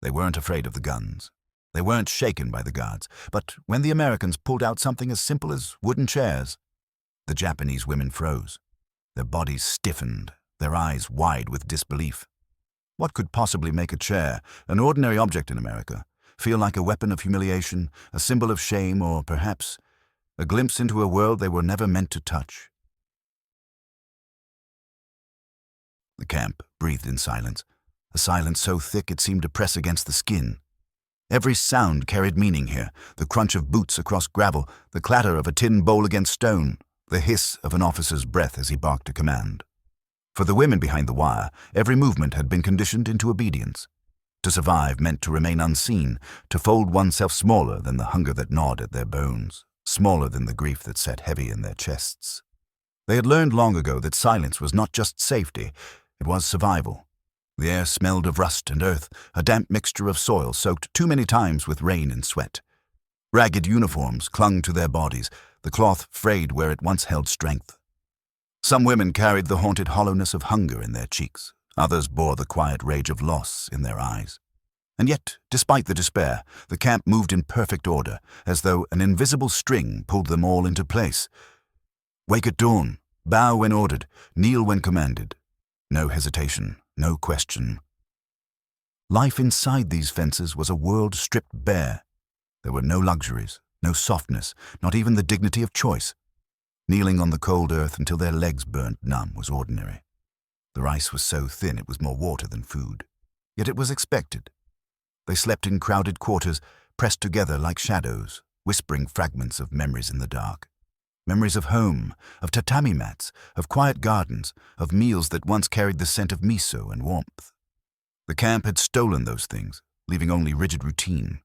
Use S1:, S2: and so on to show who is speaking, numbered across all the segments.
S1: They weren't afraid of the guns. They weren't shaken by the guards. But when the Americans pulled out something as simple as wooden chairs, the Japanese women froze. Their bodies stiffened, their eyes wide with disbelief. What could possibly make a chair, an ordinary object in America, feel like a weapon of humiliation, a symbol of shame, or perhaps a glimpse into a world they were never meant to touch? The camp breathed in silence, a silence so thick it seemed to press against the skin. Every sound carried meaning here, the crunch of boots across gravel, the clatter of a tin bowl against stone, the hiss of an officer's breath as he barked a command. For the women behind the wire, every movement had been conditioned into obedience. To survive meant to remain unseen, to fold oneself smaller than the hunger that gnawed at their bones, smaller than the grief that sat heavy in their chests. They had learned long ago that silence was not just safety, it was survival. The air smelled of rust and earth, a damp mixture of soil soaked too many times with rain and sweat. Ragged uniforms clung to their bodies, the cloth frayed where it once held strength. Some women carried the haunted hollowness of hunger in their cheeks, others bore the quiet rage of loss in their eyes. And yet, despite the despair, the camp moved in perfect order, as though an invisible string pulled them all into place. Wake at dawn, bow when ordered, kneel when commanded. No hesitation, no question. Life inside these fences was a world stripped bare. There were no luxuries, no softness, not even the dignity of choice. Kneeling on the cold earth until their legs burnt numb was ordinary. The rice was so thin it was more water than food. Yet it was expected. They slept in crowded quarters, pressed together like shadows, whispering fragments of memories in the dark. Memories of home, of tatami mats, of quiet gardens, of meals that once carried the scent of miso and warmth. The camp had stolen those things, leaving only rigid routine.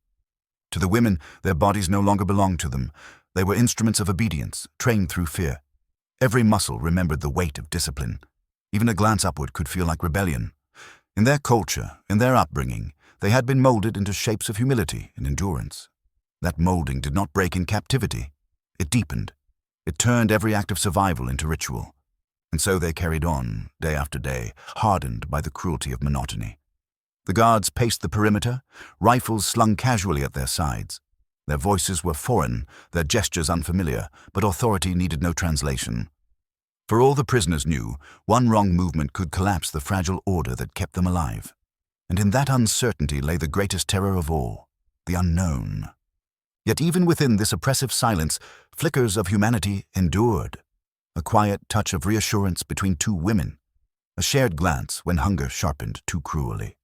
S1: To the women, their bodies no longer belonged to them. They were instruments of obedience, trained through fear. Every muscle remembered the weight of discipline. Even a glance upward could feel like rebellion. In their culture, in their upbringing, they had been molded into shapes of humility and endurance. That molding did not break in captivity. It deepened. It turned every act of survival into ritual. And so they carried on, day after day, hardened by the cruelty of monotony. The guards paced the perimeter, rifles slung casually at their sides. Their voices were foreign, their gestures unfamiliar, but authority needed no translation. For all the prisoners knew, one wrong movement could collapse the fragile order that kept them alive. And in that uncertainty lay the greatest terror of all, the unknown. Yet even within this oppressive silence, flickers of humanity endured. A quiet touch of reassurance between two women. A shared glance when hunger sharpened too cruelly.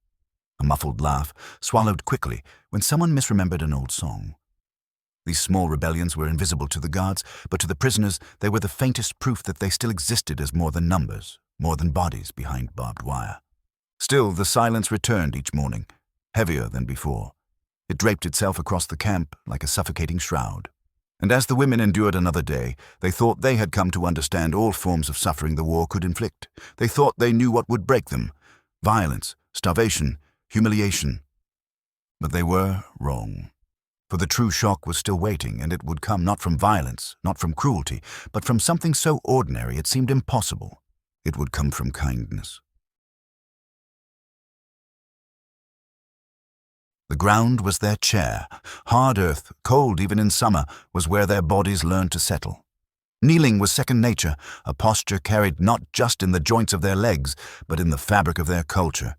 S1: A muffled laugh, swallowed quickly when someone misremembered an old song. These small rebellions were invisible to the guards, but to the prisoners they were the faintest proof that they still existed as more than numbers, more than bodies behind barbed wire. Still, the silence returned each morning, heavier than before. It draped itself across the camp like a suffocating shroud. And as the women endured another day, they thought they had come to understand all forms of suffering the war could inflict. They thought they knew what would break them: violence, starvation, humiliation. But they were wrong. For the true shock was still waiting, and it would come not from violence, not from cruelty, but from something so ordinary it seemed impossible. It would come from kindness. The ground was their chair. Hard earth, cold even in summer, was where their bodies learned to settle. Kneeling was second nature, a posture carried not just in the joints of their legs, but in the fabric of their culture.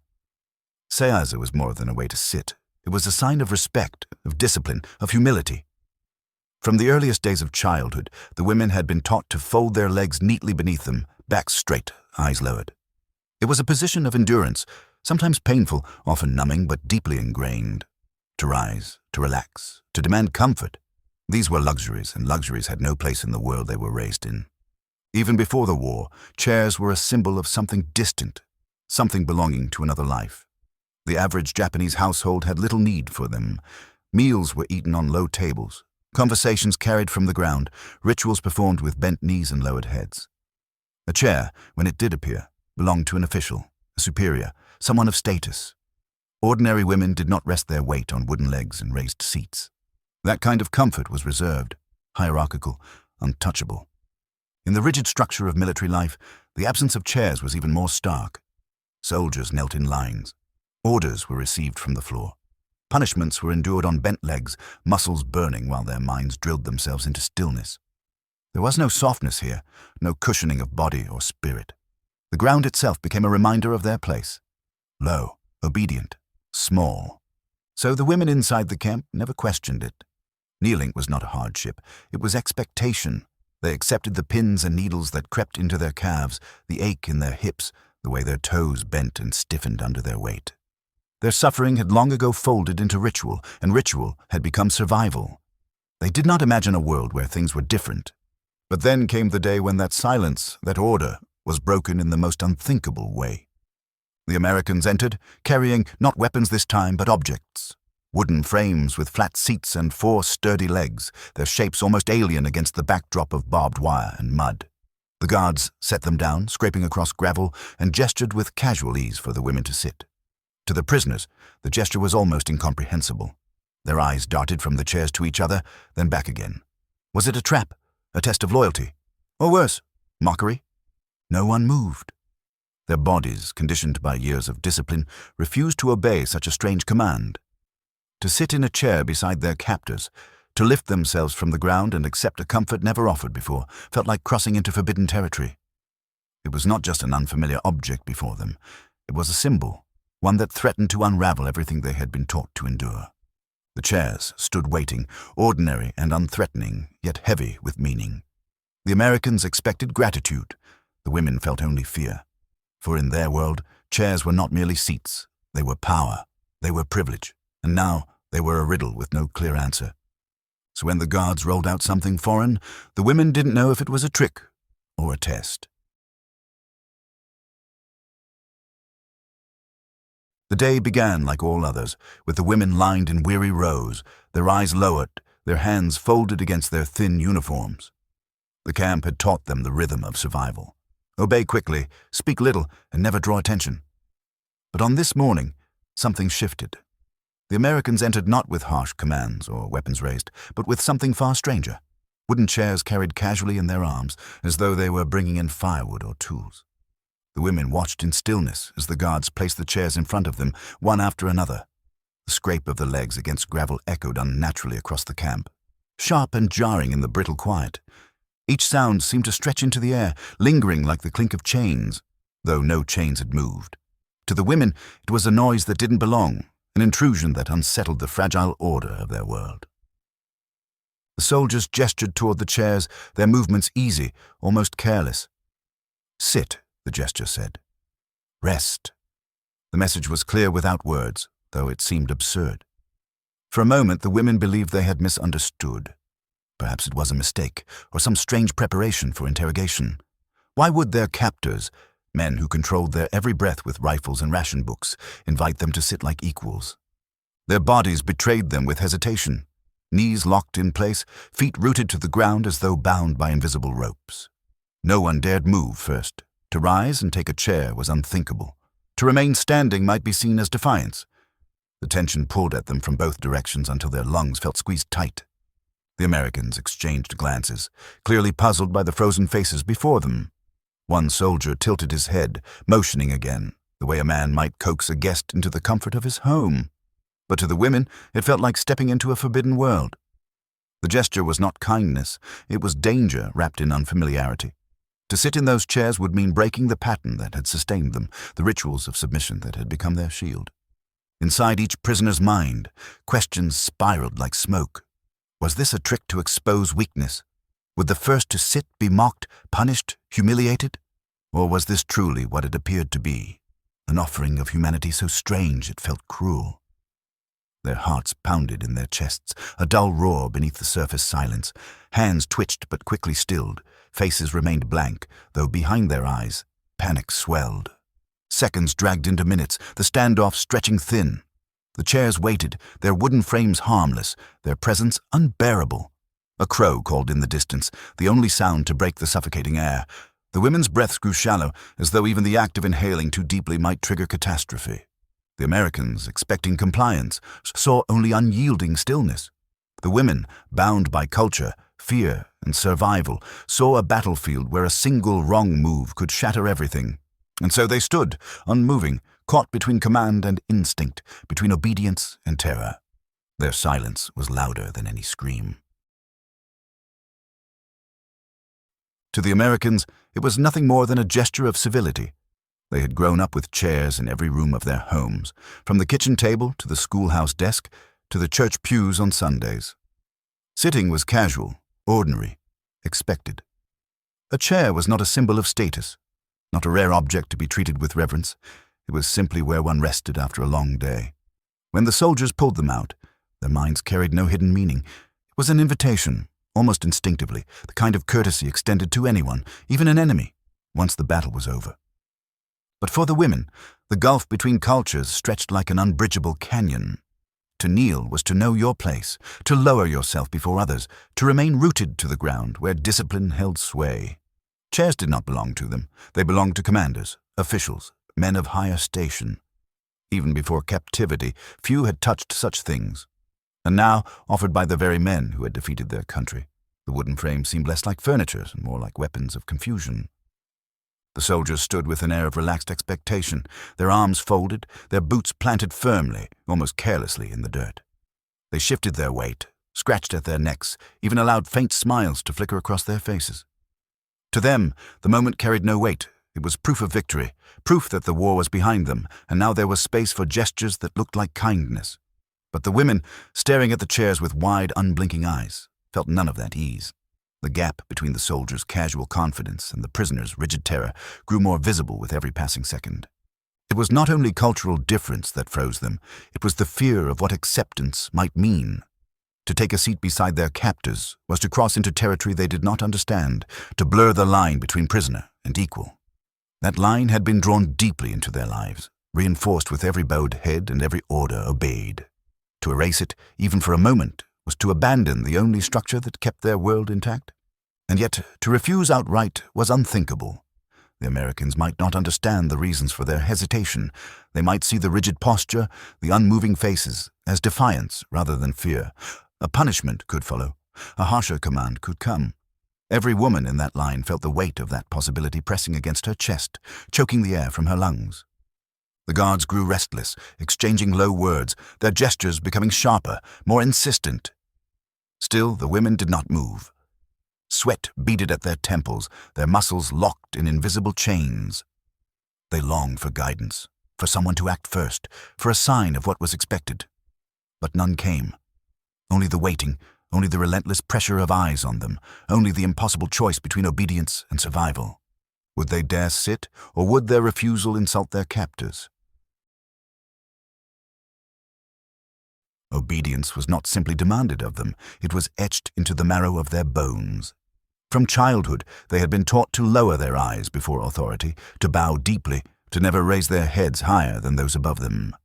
S1: Seiza was more than a way to sit. It was a sign of respect, of discipline, of humility. From the earliest days of childhood, the women had been taught to fold their legs neatly beneath them, backs straight, eyes lowered. It was a position of endurance, sometimes painful, often numbing, but deeply ingrained. To rise, to relax, to demand comfort. These were luxuries, and luxuries had no place in the world they were raised in. Even before the war, chairs were a symbol of something distant, something belonging to another life. The average Japanese household had little need for them. Meals were eaten on low tables, conversations carried from the ground, rituals performed with bent knees and lowered heads. A chair, when it did appear, belonged to an official, a superior, someone of status. Ordinary women did not rest their weight on wooden legs and raised seats. That kind of comfort was reserved, hierarchical, untouchable. In the rigid structure of military life, the absence of chairs was even more stark. Soldiers knelt in lines. Orders were received from the floor. Punishments were endured on bent legs, muscles burning while their minds drilled themselves into stillness. There was no softness here, no cushioning of body or spirit. The ground itself became a reminder of their place. Low, obedient, small. So the women inside the camp never questioned it. Kneeling was not a hardship, it was expectation. They accepted the pins and needles that crept into their calves, the ache in their hips, the way their toes bent and stiffened under their weight. Their suffering had long ago folded into ritual, and ritual had become survival. They did not imagine a world where things were different. But then came the day when that silence, that order, was broken in the most unthinkable way. The Americans entered, carrying not weapons this time, but objects. Wooden frames with flat seats and 4 sturdy legs, their shapes almost alien against the backdrop of barbed wire and mud. The guards set them down, scraping across gravel, and gestured with casual ease for the women to sit. To the prisoners, the gesture was almost incomprehensible. Their eyes darted from the chairs to each other, then back again. Was it a trap? A test of loyalty? Or worse, mockery? No one moved. Their bodies, conditioned by years of discipline, refused to obey such a strange command. To sit in a chair beside their captors, to lift themselves from the ground and accept a comfort never offered before, felt like crossing into forbidden territory. It was not just an unfamiliar object before them. It was a symbol, one that threatened to unravel everything they had been taught to endure. The chairs stood waiting, ordinary and unthreatening, yet heavy with meaning. The Americans expected gratitude. The women felt only fear. For in their world, chairs were not merely seats. They were power. They were privilege. And now they were a riddle with no clear answer. So when the guards rolled out something foreign, the women didn't know if it was a trick or a test. The day began like all others, with the women lined in weary rows, their eyes lowered, their hands folded against their thin uniforms. The camp had taught them the rhythm of survival. Obey quickly, speak little, and never draw attention. But on this morning, something shifted. The Americans entered not with harsh commands or weapons raised, but with something far stranger. Wooden chairs carried casually in their arms, as though they were bringing in firewood or tools. The women watched in stillness as the guards placed the chairs in front of them, one after another. The scrape of the legs against gravel echoed unnaturally across the camp, sharp and jarring in the brittle quiet. Each sound seemed to stretch into the air, lingering like the clink of chains, though no chains had moved. To the women, it was a noise that didn't belong, an intrusion that unsettled the fragile order of their world. The soldiers gestured toward the chairs, their movements easy, almost careless. Sit, the gesture said. Rest. The message was clear without words, though it seemed absurd. For a moment, the women believed they had misunderstood. Perhaps it was a mistake, or some strange preparation for interrogation. Why would their captors, men who controlled their every breath with rifles and ration books, invite them to sit like equals? Their bodies betrayed them with hesitation, knees locked in place, feet rooted to the ground as though bound by invisible ropes. No one dared move first. To rise and take a chair was unthinkable. To remain standing might be seen as defiance. The tension pulled at them from both directions until their lungs felt squeezed tight. The Americans exchanged glances, clearly puzzled by the frozen faces before them. One soldier tilted his head, motioning again, the way a man might coax a guest into the comfort of his home. But to the women, it felt like stepping into a forbidden world. The gesture was not kindness, it was danger wrapped in unfamiliarity. To sit in those chairs would mean breaking the pattern that had sustained them, the rituals of submission that had become their shield. Inside each prisoner's mind, questions spiraled like smoke. Was this a trick to expose weakness? Would the first to sit be mocked, punished, humiliated? Or was this truly what it appeared to be, an offering of humanity so strange it felt cruel? Their hearts pounded in their chests, a dull roar beneath the surface silence. Hands twitched but quickly stilled. Faces remained blank, though behind their eyes, panic swelled. Seconds dragged into minutes, the standoff stretching thin. The chairs waited, their wooden frames harmless, their presence unbearable. A crow called in the distance, the only sound to break the suffocating air. The women's breaths grew shallow, as though even the act of inhaling too deeply might trigger catastrophe. The Americans, expecting compliance, saw only unyielding stillness. The women, bound by culture, fear, and survival, saw a battlefield where a single wrong move could shatter everything. And so they stood, unmoving, caught between command and instinct, between obedience and terror. Their silence was louder than any scream. To the Americans, it was nothing more than a gesture of civility. They had grown up with chairs in every room of their homes, from the kitchen table to the schoolhouse desk to the church pews on Sundays. Sitting was casual, ordinary, expected. A chair was not a symbol of status, not a rare object to be treated with reverence. It was simply where one rested after a long day. When the soldiers pulled them out, their minds carried no hidden meaning. It was an invitation, almost instinctively, the kind of courtesy extended to anyone, even an enemy, once the battle was over. But for the women, the gulf between cultures stretched like an unbridgeable canyon. To kneel was to know your place, to lower yourself before others, to remain rooted to the ground where discipline held sway. Chairs did not belong to them. They belonged to commanders, officials, men of higher station. Even before captivity, few had touched such things. And now, offered by the very men who had defeated their country, the wooden frames seemed less like furniture and more like weapons of confusion. The soldiers stood with an air of relaxed expectation, their arms folded, their boots planted firmly, almost carelessly in the dirt. They shifted their weight, scratched at their necks, even allowed faint smiles to flicker across their faces. To them, the moment carried no weight. It was proof of victory, proof that the war was behind them, and now there was space for gestures that looked like kindness. But the women, staring at the chairs with wide, unblinking eyes, felt none of that ease. The gap between the soldiers' casual confidence and the prisoners' rigid terror grew more visible with every passing second. It was not only cultural difference that froze them, it was the fear of what acceptance might mean. To take a seat beside their captors was to cross into territory they did not understand, to blur the line between prisoner and equal. That line had been drawn deeply into their lives, reinforced with every bowed head and every order obeyed. To erase it, even for a moment, was to abandon the only structure that kept their world intact. And yet, to refuse outright was unthinkable. The Americans might not understand the reasons for their hesitation. They might see the rigid posture, the unmoving faces, as defiance rather than fear. A punishment could follow. A harsher command could come. Every woman in that line felt the weight of that possibility pressing against her chest, choking the air from her lungs. The guards grew restless, exchanging low words, their gestures becoming sharper, more insistent. Still, the women did not move. Sweat beaded at their temples, their muscles locked in invisible chains. They longed for guidance, for someone to act first, for a sign of what was expected. But none came. Only the waiting, only the relentless pressure of eyes on them, only the impossible choice between obedience and survival. Would they dare sit, or would their refusal insult their captors? Obedience was not simply demanded of them, it was etched into the marrow of their bones. From childhood, they had been taught to lower their eyes before authority, to bow deeply, to never raise their heads higher than those above them.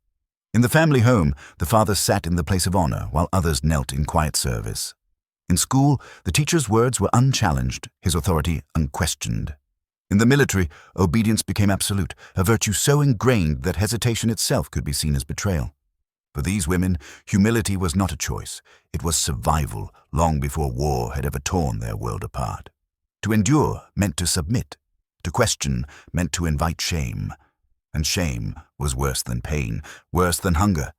S1: In the family home, the father sat in the place of honor while others knelt in quiet service. In school, the teacher's words were unchallenged, his authority unquestioned. In the military, obedience became absolute, a virtue so ingrained that hesitation itself could be seen as betrayal. For these women, humility was not a choice. It was survival, long before war had ever torn their world apart. To endure meant to submit. To question meant to invite shame. And shame was worse than pain, worse than hunger.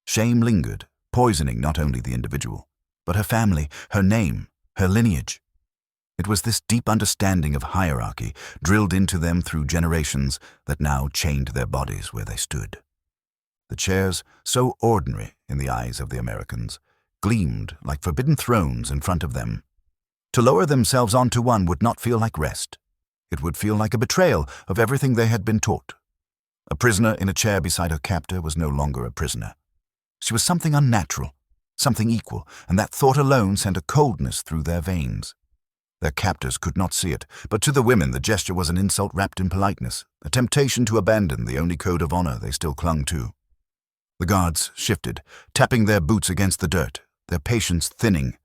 S1: Shame lingered, poisoning not only the individual, but her family, her name, her lineage. It was this deep understanding of hierarchy, drilled into them through generations, that now chained their bodies where they stood. The chairs, so ordinary in the eyes of the Americans, gleamed like forbidden thrones in front of them. To lower themselves onto one would not feel like rest. It would feel like a betrayal of everything they had been taught. A prisoner in a chair beside her captor was no longer a prisoner. She was something unnatural, something equal, and that thought alone sent a coldness through their veins. Their captors could not see it, but to the women the gesture was an insult wrapped in politeness, a temptation to abandon the only code of honor they still clung to. The guards shifted, tapping their boots against the dirt, their patience thinning.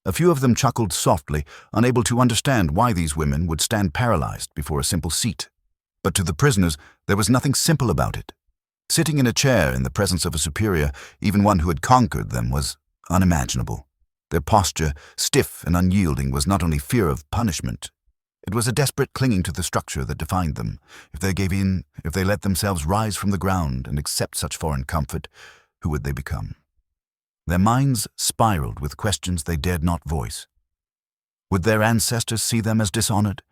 S1: A few of them chuckled softly, unable to understand why these women would stand paralyzed before a simple seat. But to the prisoners, there was nothing simple about it. Sitting in a chair in the presence of a superior, even one who had conquered them, was unimaginable. Their posture, stiff and unyielding, was not only fear of punishment. It was a desperate clinging to the structure that defined them. If they gave in, if they let themselves rise from the ground and accept such foreign comfort, who would they become? Their minds spiraled with questions they dared not voice. Would their ancestors see them as dishonored?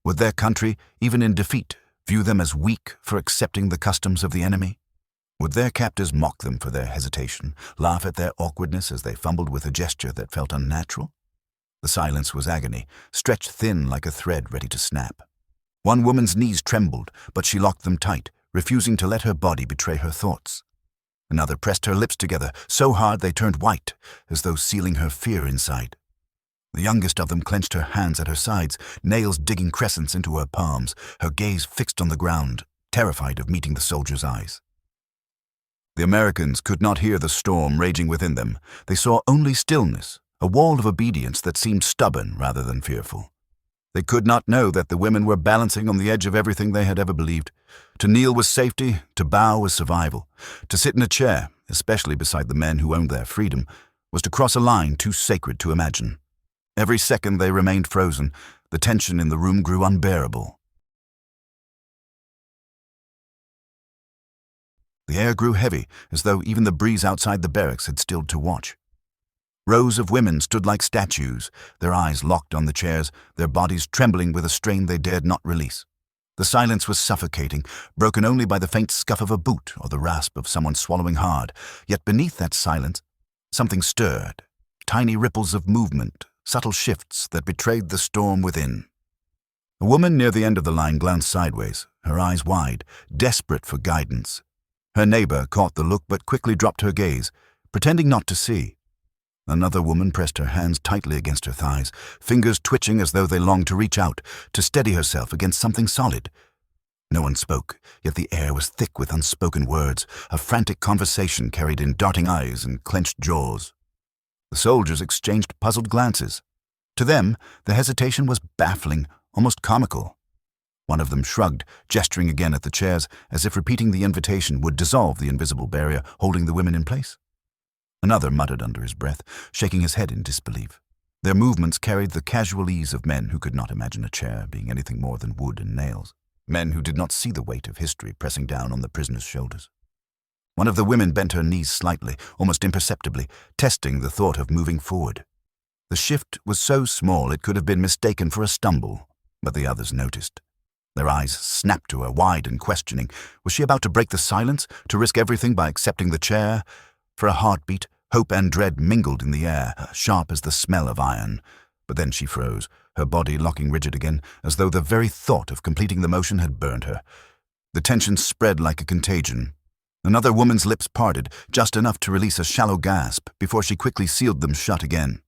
S1: Would their country, even in defeat, view them as weak for accepting the customs of the enemy? Would their captors mock them for their hesitation, laugh at their awkwardness as they fumbled with a gesture that felt unnatural? The silence was agony, stretched thin like a thread ready to snap. One woman's knees trembled, but she locked them tight, refusing to let her body betray her thoughts. Another pressed her lips together, so hard they turned white, as though sealing her fear inside. The youngest of them clenched her hands at her sides, nails digging crescents into her palms, her gaze fixed on the ground, terrified of meeting the soldier's eyes. The Americans could not hear the storm raging within them. They saw only stillness, a wall of obedience that seemed stubborn rather than fearful. They could not know that the women were balancing on the edge of everything they had ever believed. To kneel was safety, to bow was survival. To sit in a chair, especially beside the men who owned their freedom, was to cross a line too sacred to imagine. Every second they remained frozen. The tension in the room grew unbearable. The air grew heavy, as though even the breeze outside the barracks had stilled to watch. Rows of women stood like statues, their eyes locked on the chairs, their bodies trembling with a strain they dared not release. The silence was suffocating, broken only by the faint scuff of a boot or the rasp of someone swallowing hard. Yet beneath that silence, something stirred. Tiny ripples of movement, subtle shifts that betrayed the storm within. A woman near the end of the line glanced sideways, her eyes wide, desperate for guidance. Her neighbor caught the look but quickly dropped her gaze, pretending not to see. Another woman pressed her hands tightly against her thighs, fingers twitching as though they longed to reach out, to steady herself against something solid. No one spoke, yet the air was thick with unspoken words, a frantic conversation carried in darting eyes and clenched jaws. The soldiers exchanged puzzled glances. To them, the hesitation was baffling, almost comical. One of them shrugged, gesturing again at the chairs, as if repeating the invitation would dissolve the invisible barrier holding the women in place. Another muttered under his breath, shaking his head in disbelief. Their movements carried the casual ease of men who could not imagine a chair being anything more than wood and nails, men who did not see the weight of history pressing down on the prisoner's shoulders. One of the women bent her knees slightly, almost imperceptibly, testing the thought of moving forward. The shift was so small it could have been mistaken for a stumble, but the others noticed. Their eyes snapped to her, wide and questioning. Was she about to break the silence, to risk everything by accepting the chair? For a heartbeat, hope and dread mingled in the air, sharp as the smell of iron. But then she froze, her body locking rigid again, as though the very thought of completing the motion had burned her. The tension spread like a contagion. Another woman's lips parted, just enough to release a shallow gasp, before she quickly sealed them shut again.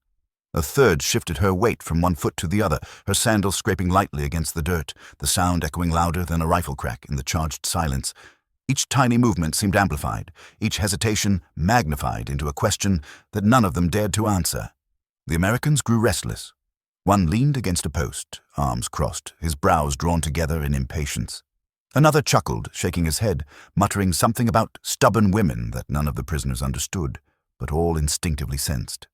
S1: A third shifted her weight from one foot to the other, her sandals scraping lightly against the dirt, the sound echoing louder than a rifle crack in the charged silence. Each tiny movement seemed amplified, each hesitation magnified into a question that none of them dared to answer. The Americans grew restless. One leaned against a post, arms crossed, his brows drawn together in impatience. Another chuckled, shaking his head, muttering something about stubborn women that none of the prisoners understood, but all instinctively sensed.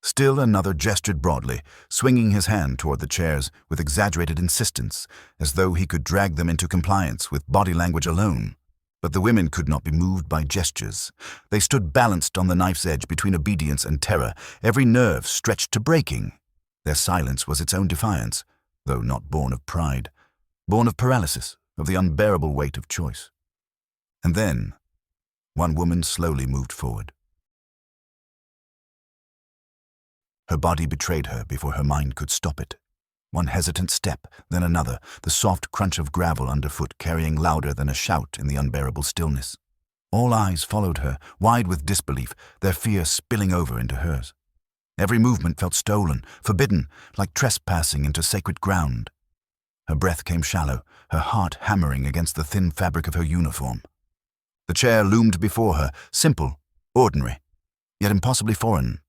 S1: Still another gestured broadly, swinging his hand toward the chairs with exaggerated insistence, as though he could drag them into compliance with body language alone. But the women could not be moved by gestures. They stood balanced on the knife's edge between obedience and terror, every nerve stretched to breaking. Their silence was its own defiance, though not born of pride, born of paralysis, of the unbearable weight of choice. And then, one woman slowly moved forward. Her body betrayed her before her mind could stop it. One hesitant step, then another, the soft crunch of gravel underfoot carrying louder than a shout in the unbearable stillness. All eyes followed her, wide with disbelief, their fear spilling over into hers. Every movement felt stolen, forbidden, like trespassing into sacred ground. Her breath came shallow, her heart hammering against the thin fabric of her uniform. The chair loomed before her, simple, ordinary, yet impossibly foreign.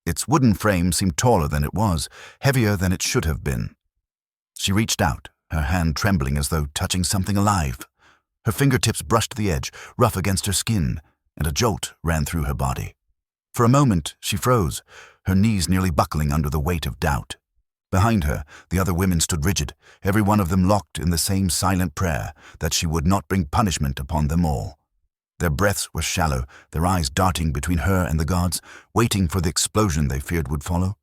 S1: Its wooden frame seemed taller than it was, heavier than it should have been. She reached out, her hand trembling as though touching something alive. Her fingertips brushed the edge, rough against her skin, and a jolt ran through her body. For a moment, she froze, her knees nearly buckling under the weight of doubt. Behind her, the other women stood rigid, every one of them locked in the same silent prayer that she would not bring punishment upon them all. Their breaths were shallow, their eyes darting between her and the guards, waiting for the explosion they feared would follow.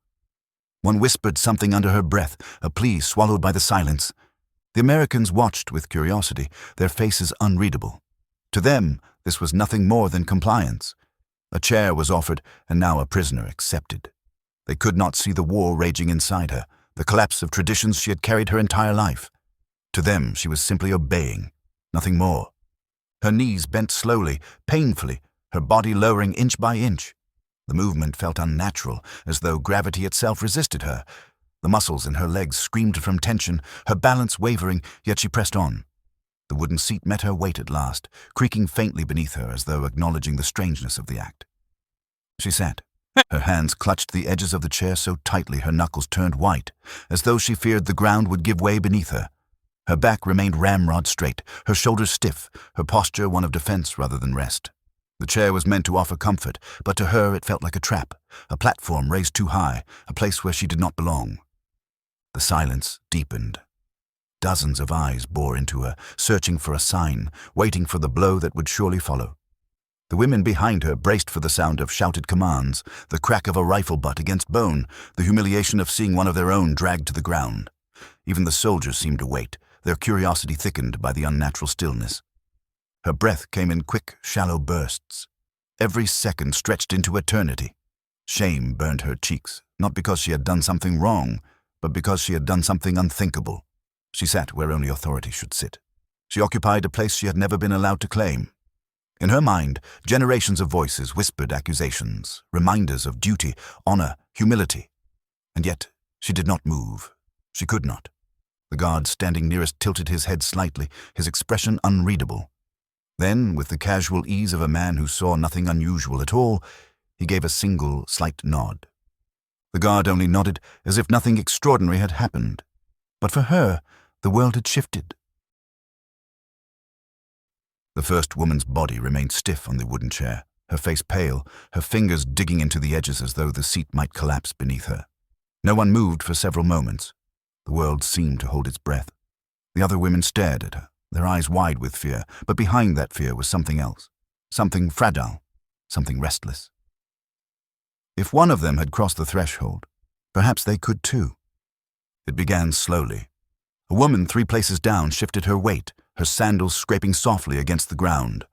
S1: One whispered something under her breath, a plea swallowed by the silence. The Americans watched with curiosity, their faces unreadable. To them, this was nothing more than compliance. A chair was offered, and now a prisoner accepted. They could not see the war raging inside her, the collapse of traditions she had carried her entire life. To them, she was simply obeying, nothing more. Her knees bent slowly, painfully, her body lowering inch by inch. The movement felt unnatural, as though gravity itself resisted her. The muscles in her legs screamed from tension, her balance wavering, yet she pressed on. The wooden seat met her weight at last, creaking faintly beneath her as though acknowledging the strangeness of the act. She sat. Her hands clutched the edges of the chair so tightly her knuckles turned white, as though she feared the ground would give way beneath her. Her back remained ramrod straight, her shoulders stiff, her posture one of defense rather than rest. The chair was meant to offer comfort, but to her it felt like a trap, a platform raised too high, a place where she did not belong. The silence deepened. Dozens of eyes bore into her, searching for a sign, waiting for the blow that would surely follow. The women behind her braced for the sound of shouted commands, the crack of a rifle butt against bone, the humiliation of seeing one of their own dragged to the ground. Even the soldiers seemed to wait, their curiosity thickened by the unnatural stillness. Her breath came in quick, shallow bursts. Every second stretched into eternity. Shame burned her cheeks, not because she had done something wrong, but because she had done something unthinkable. She sat where only authority should sit. She occupied a place she had never been allowed to claim. In her mind, generations of voices whispered accusations, reminders of duty, honor, humility. And yet, she did not move. She could not. The guard standing nearest tilted his head slightly, his expression unreadable. Then, with the casual ease of a man who saw nothing unusual at all, he gave a single, slight nod. The guard only nodded as if nothing extraordinary had happened. But for her, the world had shifted. The first woman's body remained stiff on the wooden chair, her face pale, her fingers digging into the edges as though the seat might collapse beneath her. No one moved for several moments. The world seemed to hold its breath. The other women stared at her, their eyes wide with fear, but behind that fear was something else, something fragile, something restless. If one of them had crossed the threshold, perhaps they could too. It began slowly. A woman 3 places down shifted her weight, her sandals scraping softly against the ground.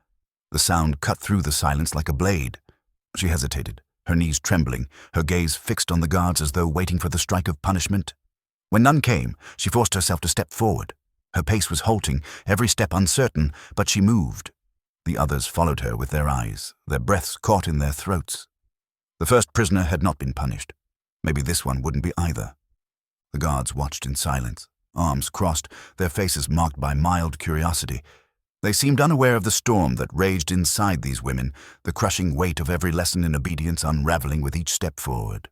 S1: The sound cut through the silence like a blade. She hesitated, her knees trembling, her gaze fixed on the guards as though waiting for the strike of punishment. When none came, she forced herself to step forward. Her pace was halting, every step uncertain, but she moved. The others followed her with their eyes, their breaths caught in their throats. The first prisoner had not been punished. Maybe this one wouldn't be either. The guards watched in silence, arms crossed, their faces marked by mild curiosity. They seemed unaware of the storm that raged inside these women, the crushing weight of every lesson in obedience unraveling with each step forward.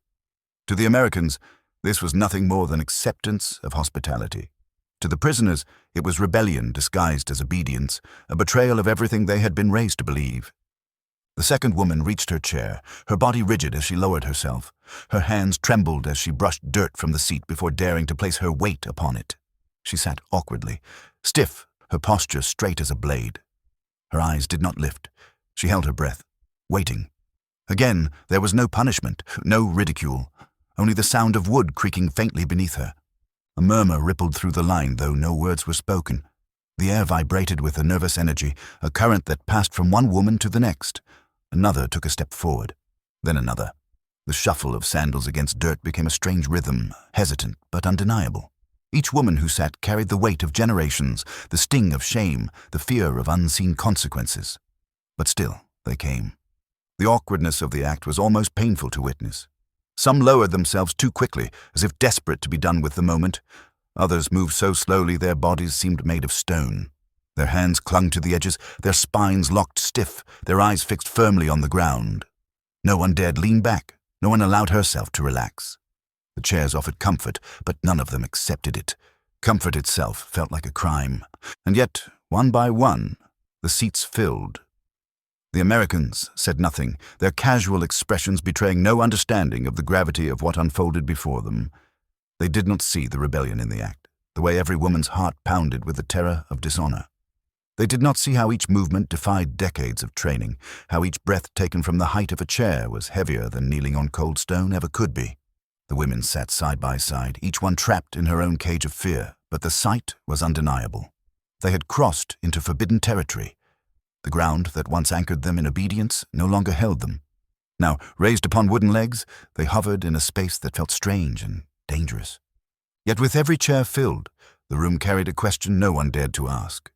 S1: To the Americans, this was nothing more than acceptance of hospitality. To the prisoners, it was rebellion disguised as obedience, a betrayal of everything they had been raised to believe. The second woman reached her chair, her body rigid as she lowered herself. Her hands trembled as she brushed dirt from the seat before daring to place her weight upon it. She sat awkwardly, stiff, her posture straight as a blade. Her eyes did not lift. She held her breath, waiting. Again, there was no punishment, no ridicule, only the sound of wood creaking faintly beneath her. A murmur rippled through the line, though no words were spoken. The air vibrated with a nervous energy, a current that passed from one woman to the next. Another took a step forward, then another. The shuffle of sandals against dirt became a strange rhythm, hesitant but undeniable. Each woman who sat carried the weight of generations, the sting of shame, the fear of unseen consequences. But still, they came. The awkwardness of the act was almost painful to witness. Some lowered themselves too quickly, as if desperate to be done with the moment. Others moved so slowly their bodies seemed made of stone. Their hands clung to the edges, their spines locked stiff, their eyes fixed firmly on the ground. No one dared lean back, no one allowed herself to relax. The chairs offered comfort, but none of them accepted it. Comfort itself felt like a crime. And yet, one by one, the seats filled. The Americans said nothing, their casual expressions betraying no understanding of the gravity of what unfolded before them. They did not see the rebellion in the act, the way every woman's heart pounded with the terror of dishonor. They did not see how each movement defied decades of training, how each breath taken from the height of a chair was heavier than kneeling on cold stone ever could be. The women sat side by side, each one trapped in her own cage of fear, but the sight was undeniable. They had crossed into forbidden territory. The ground that once anchored them in obedience no longer held them. Now, raised upon wooden legs, they hovered in a space that felt strange and dangerous. Yet with every chair filled, the room carried a question no one dared to ask.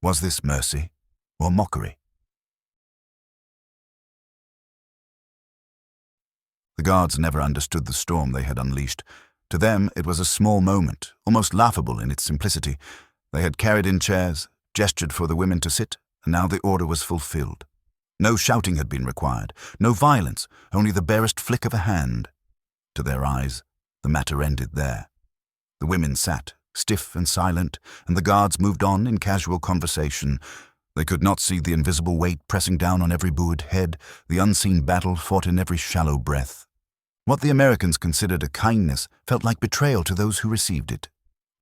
S1: Was this mercy or mockery? The guards never understood the storm they had unleashed. To them, it was a small moment, almost laughable in its simplicity. They had carried in chairs, gestured for the women to sit, and now the order was fulfilled. No shouting had been required, no violence, only the barest flick of a hand. To their eyes, the matter ended there. The women sat, stiff and silent, and the guards moved on in casual conversation. They could not see the invisible weight pressing down on every buoyed head, the unseen battle fought in every shallow breath. What the Americans considered a kindness felt like betrayal to those who received it.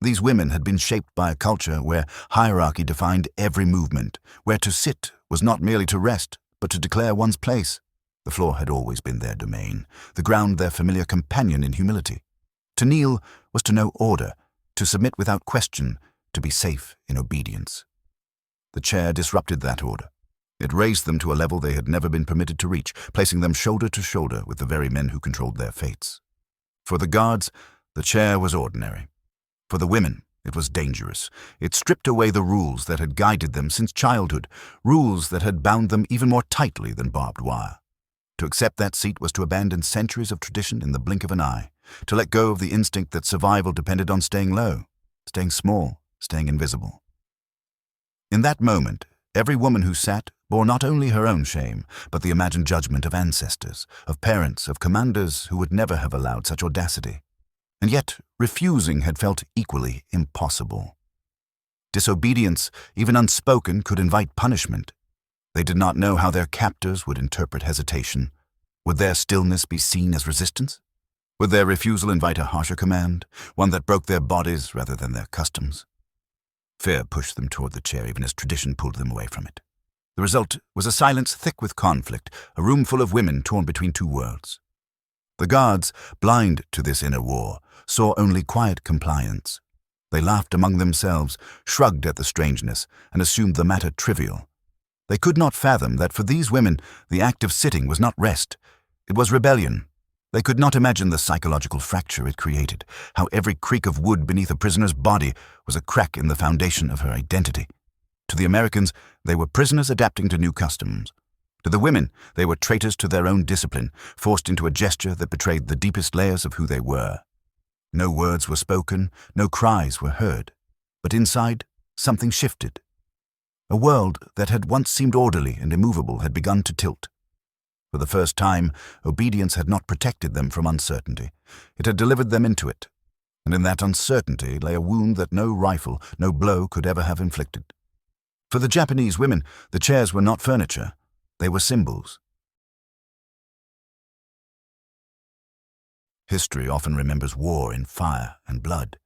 S1: These women had been shaped by a culture where hierarchy defined every movement, where to sit was not merely to rest, but to declare one's place. The floor had always been their domain, the ground their familiar companion in humility. To kneel was to know order, to submit without question, to be safe in obedience. The chair disrupted that order. It raised them to a level they had never been permitted to reach, placing them shoulder to shoulder with the very men who controlled their fates. For the guards, the chair was ordinary. For the women, it was dangerous. It stripped away the rules that had guided them since childhood, rules that had bound them even more tightly than barbed wire. To accept that seat was to abandon centuries of tradition in the blink of an eye, to let go of the instinct that survival depended on staying low, staying small, staying invisible. In that moment, every woman who sat bore not only her own shame, but the imagined judgment of ancestors, of parents, of commanders who would never have allowed such audacity. And yet, refusing had felt equally impossible. Disobedience, even unspoken, could invite punishment. They did not know how their captors would interpret hesitation. Would their stillness be seen as resistance? Would their refusal invite a harsher command, one that broke their bodies rather than their customs? Fear pushed them toward the chair even as tradition pulled them away from it. The result was a silence thick with conflict, a room full of women torn between two worlds. The guards, blind to this inner war, saw only quiet compliance. They laughed among themselves, shrugged at the strangeness, and assumed the matter trivial. They could not fathom that for these women the act of sitting was not rest, it was rebellion. They could not imagine the psychological fracture it created, how every creak of wood beneath a prisoner's body was a crack in the foundation of her identity. To the Americans, they were prisoners adapting to new customs. To the women, they were traitors to their own discipline, forced into a gesture that betrayed the deepest layers of who they were. No words were spoken, no cries were heard. But inside, something shifted. A world that had once seemed orderly and immovable had begun to tilt. For the first time, obedience had not protected them from uncertainty. It had delivered them into it. And in that uncertainty lay a wound that no rifle, no blow could ever have inflicted. For the Japanese women, the chairs were not furniture. They were symbols. History often remembers war in fire and blood,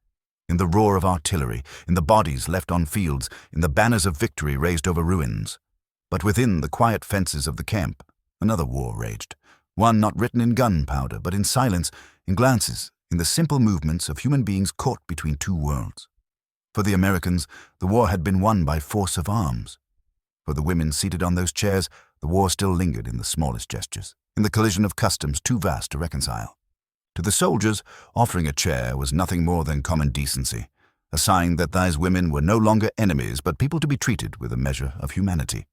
S1: in the roar of artillery, in the bodies left on fields, in the banners of victory raised over ruins. But within the quiet fences of the camp, another war raged, one not written in gunpowder, but in silence, in glances, in the simple movements of human beings caught between two worlds. For the Americans, the war had been won by force of arms. For the women seated on those chairs, the war still lingered in the smallest gestures, in the collision of customs too vast to reconcile. To the soldiers, offering a chair was nothing more than common decency, a sign that those women were no longer enemies but people to be treated with a measure of humanity.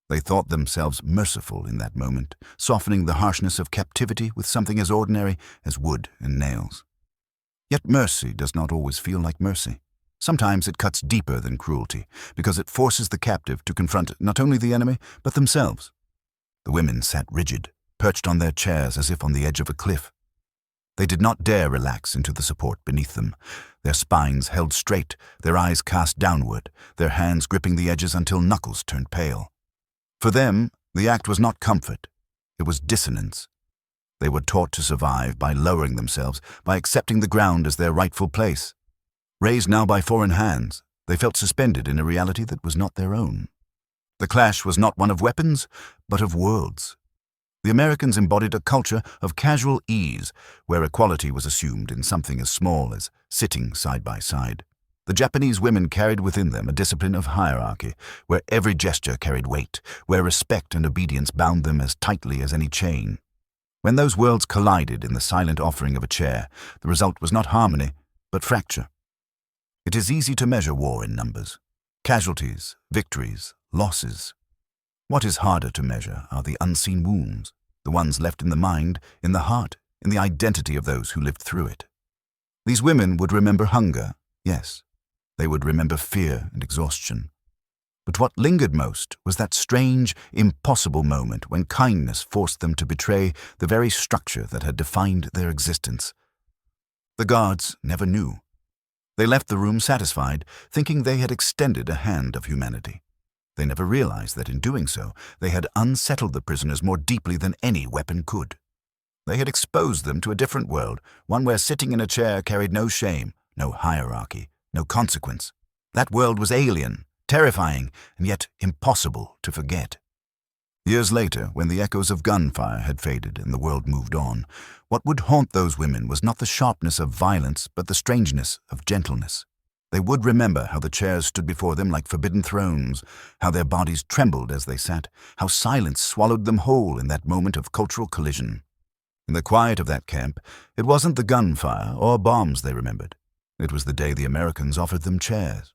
S1: They thought themselves merciful in that moment, softening the harshness of captivity with something as ordinary as wood and nails. Yet mercy does not always feel like mercy. Sometimes it cuts deeper than cruelty, because it forces the captive to confront not only the enemy, but themselves. The women sat rigid, perched on their chairs as if on the edge of a cliff. They did not dare relax into the support beneath them, their spines held straight, their eyes cast downward, their hands gripping the edges until knuckles turned pale. For them, the act was not comfort, it was dissonance. They were taught to survive by lowering themselves, by accepting the ground as their rightful place. Raised now by foreign hands, they felt suspended in a reality that was not their own. The clash was not one of weapons, but of worlds. The Americans embodied a culture of casual ease, where equality was assumed in something as small as sitting side by side. The Japanese women carried within them a discipline of hierarchy, where every gesture carried weight, where respect and obedience bound them as tightly as any chain. When those worlds collided in the silent offering of a chair, the result was not harmony, but fracture. It is easy to measure war in numbers. Casualties, victories, losses. What is harder to measure are the unseen wounds, the ones left in the mind, in the heart, in the identity of those who lived through it. These women would remember hunger, yes. They would remember fear and exhaustion. But what lingered most was that strange, impossible moment when kindness forced them to betray the very structure that had defined their existence. The guards never knew. They left the room satisfied, thinking they had extended a hand of humanity. They never realized that in doing so, they had unsettled the prisoners more deeply than any weapon could. They had exposed them to a different world, one where sitting in a chair carried no shame, no hierarchy, no consequence. That world was alien, terrifying, and yet impossible to forget. Years later, when the echoes of gunfire had faded and the world moved on, what would haunt those women was not the sharpness of violence, but the strangeness of gentleness. They would remember how the chairs stood before them like forbidden thrones, how their bodies trembled as they sat, how silence swallowed them whole in that moment of cultural collision. In the quiet of that camp, it wasn't the gunfire or bombs they remembered. It was the day the Americans offered them chairs.